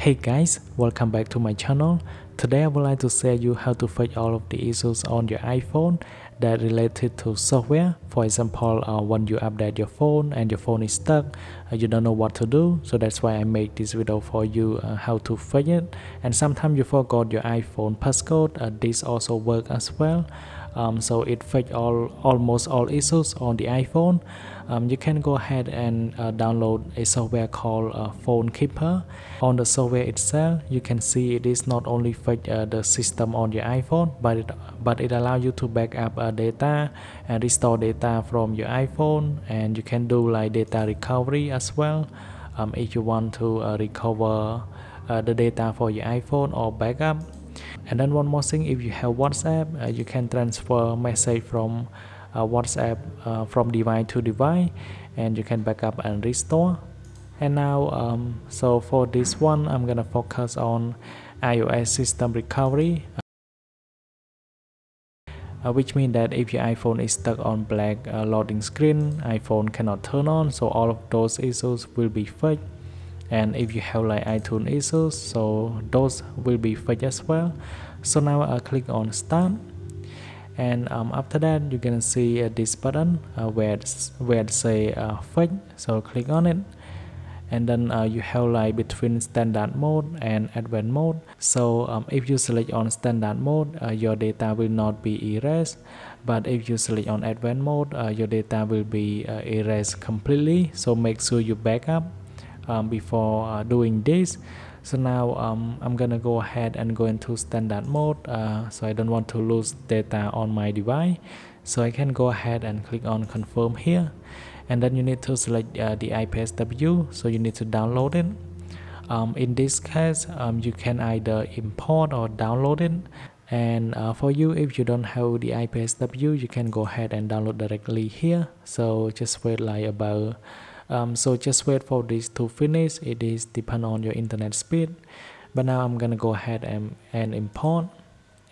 Hey guys, welcome back to my channel. Today I would like to share you how to fix all of the issues on your iPhone that related to software. For example, when you update your phone and your phone is stuck, you don't know what to do. So that's why I make this video for you how to fix it. And sometimes you forgot your iPhone passcode. This also work as well. So it fix almost all issues on the iPhone. You can go ahead and download a software called Phone Keeper. On the software itself, you can see it is not only fix the system on your iPhone, but it allows you to back up data and restore data from your iPhone, and you can do like data recovery as well. If you want to recover the data for your iPhone or backup. And then one more thing, if you have WhatsApp, you can transfer message from WhatsApp from device to device, and you can back up and restore. And now so for this one I'm gonna focus on iOS system recovery, which means that if your iPhone is stuck on black loading screen, iPhone cannot turn on, so all of those issues will be fixed. And if you have like iTunes issues, so those will be fixed as well. So now I click on start, and after that you're gonna see this button where it say fix. So click on it, and then you have like between standard mode and advanced mode. So if you select on standard mode, your data will not be erased, but if you select on advanced mode, your data will be erased completely. So make sure you back up before doing this. So now I'm gonna go ahead and go into standard mode, so I don't want to lose data on my device. So I can go ahead and click on confirm here, and then you need to select the iPad W, so you need to download it. In this case you can either import or download it, and for you, if you don't have the iPad W, you can go ahead and download directly here. So just wait like about just wait for this to finish. It is depend on your internet speed, but now I'm gonna go ahead and import,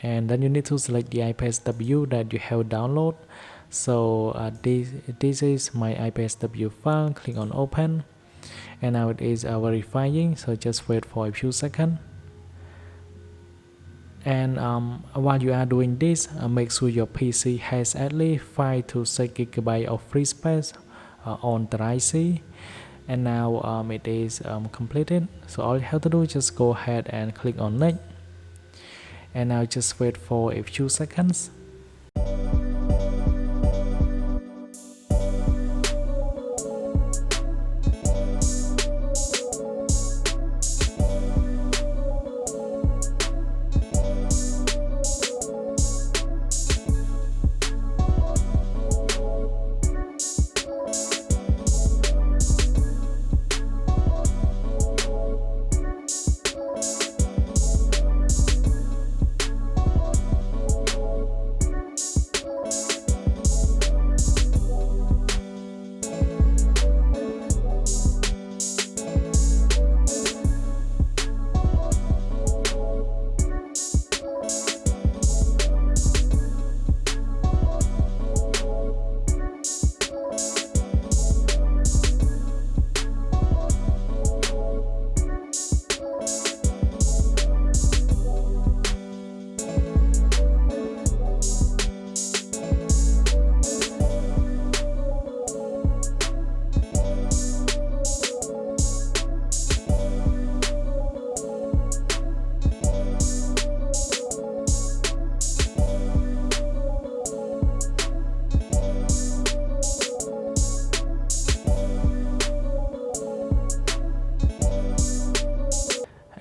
and then you need to select the iPad W that you have download. So this is my iPad W file. Click on open, and now it is verifying, so just wait for a few seconds. And while you are doing this, make sure your PC has at least 5 to 6 GB of free space on the IC. And now it is completed, so all you have to do is just go ahead and click on next, and now just wait for a few seconds.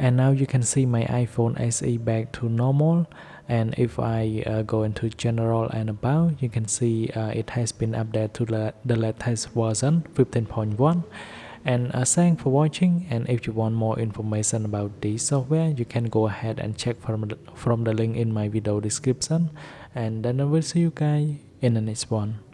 And now you can see my iPhone SE back to normal. And if I go into general and about, you can see it has been updated to the latest version 15.1. And thanks for watching, and if you want more information about this software, you can go ahead and check from the link in my video description. And then I will see you guys in the next one.